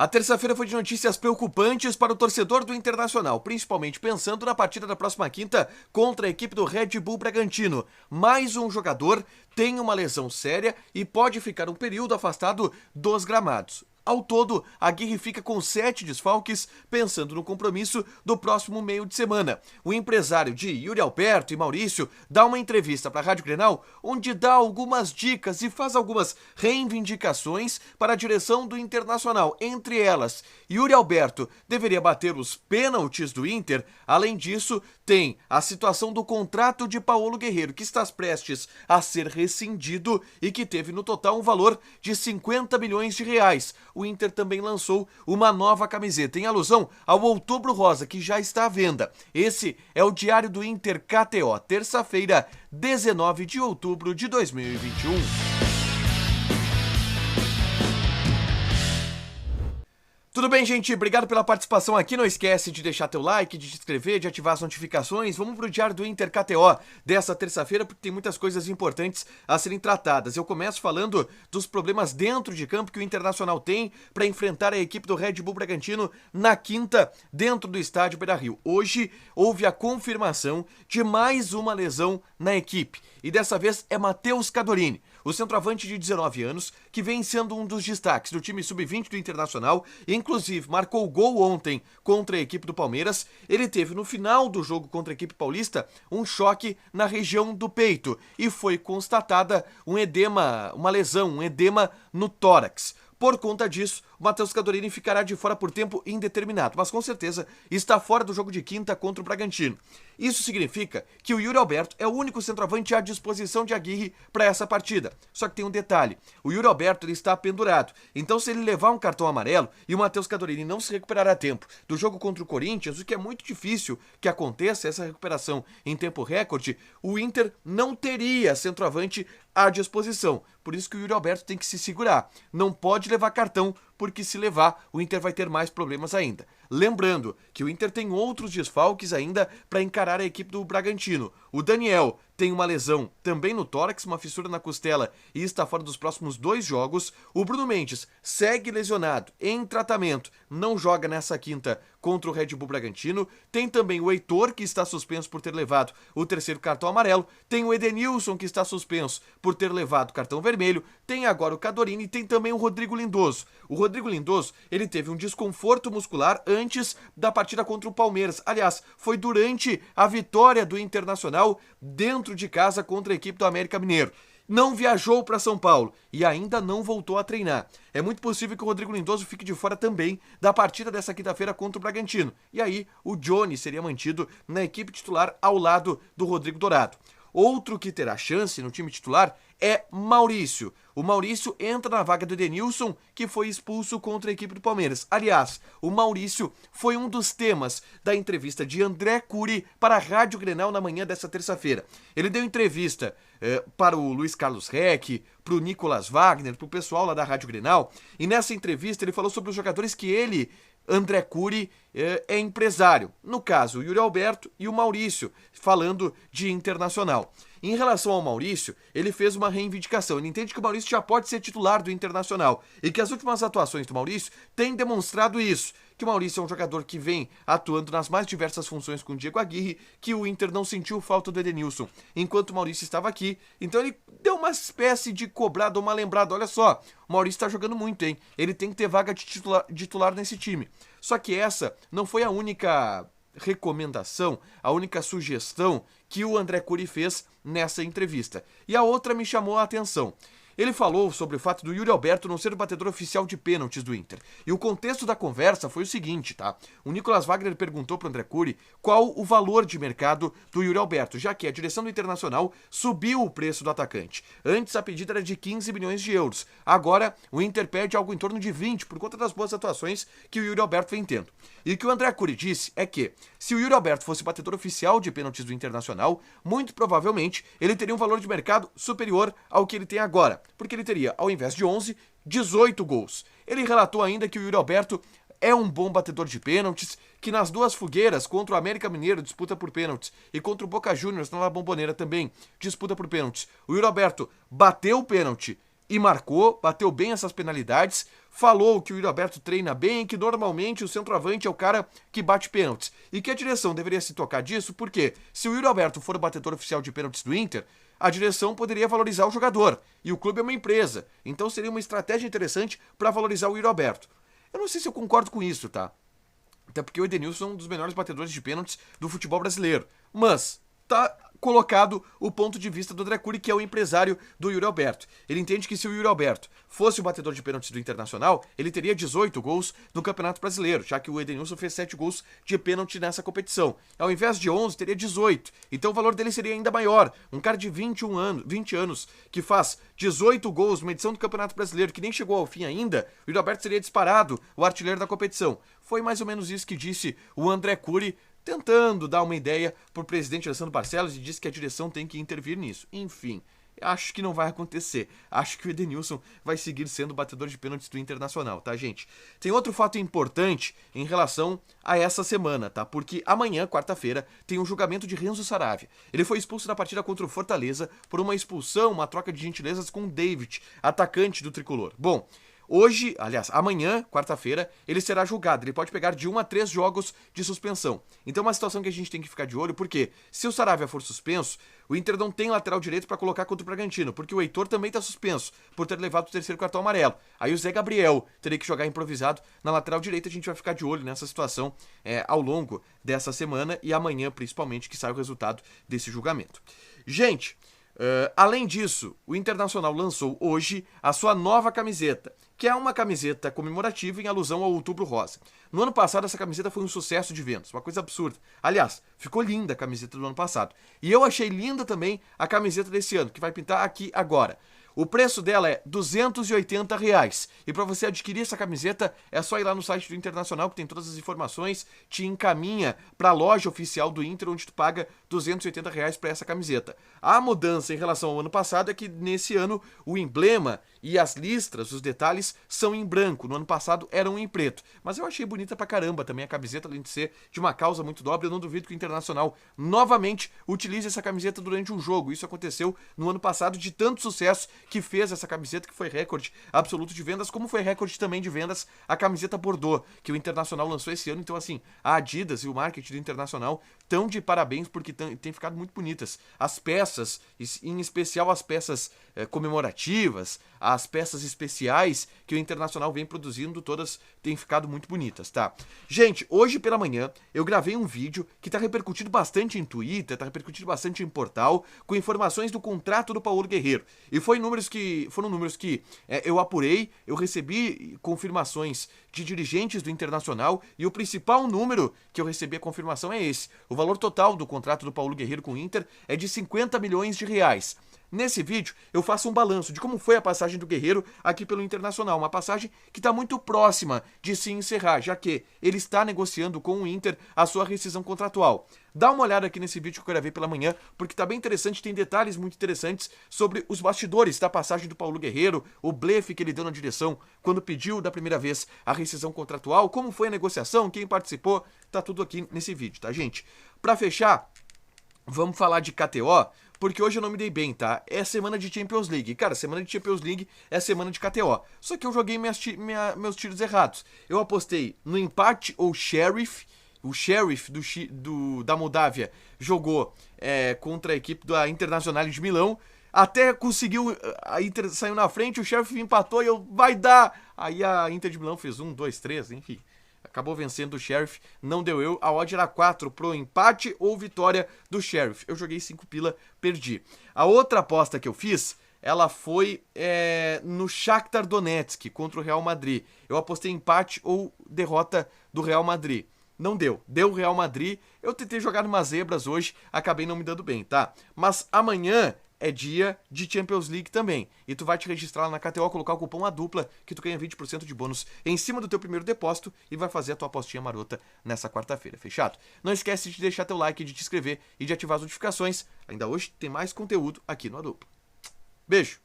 A terça-feira foi de notícias preocupantes para o torcedor do Internacional, principalmente pensando na partida da próxima quinta contra a equipe do Red Bull Bragantino. Mais um jogador tem uma lesão séria e pode ficar um período afastado dos gramados. Ao todo, a Aguirre fica com 7 desfalques, pensando no compromisso do próximo meio de semana. O empresário de Yuri Alberto e Maurício dá uma entrevista para a Rádio Grenal, onde dá algumas dicas e faz algumas reivindicações para a direção do Internacional. Entre elas, Yuri Alberto deveria bater os pênaltis do Inter. Além disso, tem a situação do contrato de Paulo Guerreiro, que está prestes a ser rescindido e que teve no total um valor de 50 milhões de reais. O Inter também lançou uma nova camiseta em alusão ao Outubro Rosa, que já está à venda. Esse é o Diário do Inter KTO, terça-feira, 19 de outubro de 2021. Tudo bem, gente? Obrigado pela participação aqui. Não esquece de deixar teu like, de te inscrever, de ativar as notificações. Vamos pro Diário do Inter KTO dessa terça-feira, porque tem muitas coisas importantes a serem tratadas. Eu começo falando dos problemas dentro de campo que o Internacional tem para enfrentar a equipe do Red Bull Bragantino na quinta, dentro do estádio Beira-Rio. Hoje houve a confirmação de mais uma lesão na equipe. E dessa vez é Matheus Cadorini, o centroavante de 19 anos, que vem sendo um dos destaques do time sub-20 do Internacional, inclusive marcou gol ontem contra a equipe do Palmeiras. Ele teve no final do jogo contra a equipe paulista um choque na região do peito e foi constatada um edema, uma lesão, um edema no tórax. Por conta disso, o Matheus Cadorini ficará de fora por tempo indeterminado, mas com certeza está fora do jogo de quinta contra o Bragantino. Isso significa que o Yuri Alberto é o único centroavante à disposição de Aguirre para essa partida. Só que tem um detalhe, o Yuri Alberto ele está pendurado, então se ele levar um cartão amarelo e o Matheus Cadorini não se recuperar a tempo do jogo contra o Corinthians, o que é muito difícil que aconteça essa recuperação em tempo recorde, o Inter não teria centroavante à disposição. Por isso que o Yuri Alberto tem que se segurar. Não pode levar cartão, porque se levar, o Inter vai ter mais problemas ainda. Lembrando que o Inter tem outros desfalques ainda para encarar a equipe do Bragantino. O Daniel tem uma lesão também no tórax, uma fissura na costela e está fora dos próximos 2 jogos. O Bruno Mendes segue lesionado, em tratamento, não joga nessa quinta contra o Red Bull Bragantino. Tem também o Heitor, que está suspenso por ter levado o 3º cartão amarelo. Tem o Edenilson, que está suspenso por ter levado o cartão vermelho. Tem agora o Cadorini e tem também o Rodrigo Lindoso. O Rodrigo Lindoso, ele teve um desconforto muscular antes da partida contra o Palmeiras. Aliás, foi durante a vitória do Internacional dentro de casa contra a equipe do América Mineiro. Não viajou para São Paulo e ainda não voltou a treinar. É muito possível que o Rodrigo Lindoso fique de fora também da partida dessa quinta-feira contra o Bragantino. E aí, o Johnny seria mantido na equipe titular ao lado do Rodrigo Dourado. Outro que terá chance no time titular é Maurício. O Maurício entra na vaga do Edenilson, que foi expulso contra a equipe do Palmeiras. Aliás, o Maurício foi um dos temas da entrevista de André Curi para a Rádio Grenal na manhã dessa terça-feira. Ele deu entrevista para o Luiz Carlos Reck, para o Nicolas Wagner, para o pessoal lá da Rádio Grenal, e nessa entrevista ele falou sobre os jogadores que ele, André Curi, é empresário. No caso, o Yuri Alberto e o Maurício, falando de Internacional. Em relação ao Maurício, ele fez uma reivindicação. Ele entende que o Maurício já pode ser titular do Internacional e que as últimas atuações do Maurício têm demonstrado isso. Que o Maurício é um jogador que vem atuando nas mais diversas funções com o Diego Aguirre, que o Inter não sentiu falta do Edenilson enquanto o Maurício estava aqui. Então ele deu uma espécie de cobrada, uma lembrada. Olha só, o Maurício está jogando muito, hein? Ele tem que ter vaga de titular nesse time. Só que essa não foi a única recomendação, a única sugestão que o André Curi fez nessa entrevista. E a outra me chamou a atenção. Ele falou sobre o fato do Yuri Alberto não ser o batedor oficial de pênaltis do Inter. E o contexto da conversa foi o seguinte, tá? O Nicolas Wagner perguntou para o André Curi qual o valor de mercado do Yuri Alberto, já que a direção do Internacional subiu o preço do atacante. Antes a pedida era de 15 milhões de euros. Agora o Inter pede algo em torno de 20 por conta das boas atuações que o Yuri Alberto vem tendo. E o que o André Curi disse é que, se o Yuri Alberto fosse o batedor oficial de pênaltis do Internacional, muito provavelmente ele teria um valor de mercado superior ao que ele tem agora, porque ele teria, ao invés de 11, 18 gols. Ele relatou ainda que o Yuri Alberto é um bom batedor de pênaltis, que nas 2 fogueiras, contra o América Mineiro, disputa por pênaltis, e contra o Boca Juniors, na La Bombonera também, disputa por pênaltis. O Yuri Alberto bateu o pênalti e marcou, bateu bem essas penalidades, falou que o Yuri Alberto treina bem, que normalmente o centroavante é o cara que bate pênaltis. E que a direção deveria se tocar disso, porque se o Yuri Alberto for o batedor oficial de pênaltis do Inter, a direção poderia valorizar o jogador. E o clube é uma empresa. Então seria uma estratégia interessante para valorizar o Yuri Alberto. Eu não sei se eu concordo com isso, tá? Até porque o Edenilson é um dos melhores batedores de pênaltis do futebol brasileiro. Mas tá colocado o ponto de vista do André Curi, que é o empresário do Yuri Alberto. Ele entende que se o Yuri Alberto fosse o batedor de pênaltis do Internacional, ele teria 18 gols no Campeonato Brasileiro, já que o Edenilson fez 7 gols de pênalti nessa competição. Ao invés de 11, teria 18. Então o valor dele seria ainda maior. Um cara de 20 anos que faz 18 gols numa edição do Campeonato Brasileiro, que nem chegou ao fim ainda, o Yuri Alberto seria disparado o artilheiro da competição. Foi mais ou menos isso que disse o André Curi, tentando dar uma ideia pro presidente Alessandro Barcelos, e disse que a direção tem que intervir nisso. Enfim, acho que não vai acontecer. Acho que o Edenilson vai seguir sendo o batedor de pênaltis do Internacional, tá, gente? Tem outro fato importante em relação a essa semana, tá? Porque amanhã, quarta-feira, tem um julgamento de Renzo Saravia. Ele foi expulso da partida contra o Fortaleza por uma expulsão, uma troca de gentilezas com o David, atacante do tricolor. Bom, hoje, aliás, amanhã, quarta-feira, ele será julgado. Ele pode pegar de 1 a 3 jogos de suspensão. Então é uma situação que a gente tem que ficar de olho, porque se o Saravia for suspenso, o Inter não tem lateral direito para colocar contra o Bragantino, porque o Heitor também está suspenso por ter levado o terceiro cartão amarelo. Aí o Zé Gabriel teria que jogar improvisado na lateral direita. A gente vai ficar de olho nessa situação ao longo dessa semana e amanhã, principalmente, que sai o resultado desse julgamento. Gente, além disso, o Internacional lançou hoje a sua nova camiseta, que é uma camiseta comemorativa em alusão ao Outubro Rosa. No ano passado, essa camiseta foi um sucesso de vendas, uma coisa absurda. Aliás, ficou linda a camiseta do ano passado. E eu achei linda também a camiseta desse ano, que vai pintar aqui agora. O preço dela é R$280. E para você adquirir essa camiseta, é só ir lá no site do Internacional, que tem todas as informações, te encaminha para a loja oficial do Inter, onde tu paga R$280 para essa camiseta. A mudança em relação ao ano passado é que nesse ano o emblema e as listras, os detalhes, são em branco. No ano passado eram em preto. Mas eu achei bonita pra caramba também a camiseta, além de ser de uma causa muito nobre. Eu não duvido que o Internacional novamente utilize essa camiseta durante um jogo. Isso aconteceu no ano passado, de tanto sucesso que fez essa camiseta, que foi recorde absoluto de vendas, como foi recorde também de vendas a camiseta Bordeaux, que o Internacional lançou esse ano. Então, assim, a Adidas e o marketing do Internacional estão de parabéns, porque tem ficado muito bonitas. As peças, em especial as peças comemorativas, as peças especiais que o Internacional vem produzindo, todas têm ficado muito bonitas, tá? Gente, hoje pela manhã eu gravei um vídeo que tá repercutindo bastante em Twitter, tá repercutindo bastante em portal, com informações do contrato do Paulo Guerreiro. E foram números que eu apurei, eu recebi confirmações de dirigentes do Internacional, e o principal número que eu recebi a confirmação é esse. O valor total do contrato do Paulo Guerreiro com o Inter é de R$50 milhões. Nesse vídeo, eu faço um balanço de como foi a passagem do Guerreiro aqui pelo Internacional. Uma passagem que está muito próxima de se encerrar, já que ele está negociando com o Inter a sua rescisão contratual. Dá uma olhada aqui nesse vídeo que eu gravei pela manhã, porque está bem interessante, tem detalhes muito interessantes sobre os bastidores da passagem do Paulo Guerreiro, o blefe que ele deu na direção quando pediu da primeira vez a rescisão contratual, como foi a negociação, quem participou, tá tudo aqui nesse vídeo, tá, gente? Para fechar, vamos falar de KTO, porque hoje eu não me dei bem, tá? É semana de Champions League. Cara, semana de Champions League é semana de KTO. Só que eu joguei meus tiros errados. Eu apostei no empate ou Sheriff. O Sheriff da Moldávia jogou contra a equipe da Internacional de Milão. Até conseguiu, a Inter saiu na frente, o Sheriff empatou e vai dar. Aí a Inter de Milão fez 1, 2, 3, enfim. Acabou vencendo o Sheriff, não deu eu. A odd era 4 pro empate ou vitória do Sheriff. Eu joguei 5 pila, perdi. A outra aposta que eu fiz, ela foi no Shakhtar Donetsk contra o Real Madrid. Eu apostei empate ou derrota do Real Madrid. Não deu. Deu o Real Madrid. Eu tentei jogar umas zebras hoje, acabei não me dando bem, tá? Mas amanhã é dia de Champions League também. E tu vai te registrar lá na KTO, colocar o cupom ADUPLA, que tu ganha 20% de bônus em cima do teu primeiro depósito e vai fazer a tua apostinha marota nessa quarta-feira, fechado? Não esquece de deixar teu like, de te inscrever e de ativar as notificações. Ainda hoje tem mais conteúdo aqui no ADUPLA. Beijo!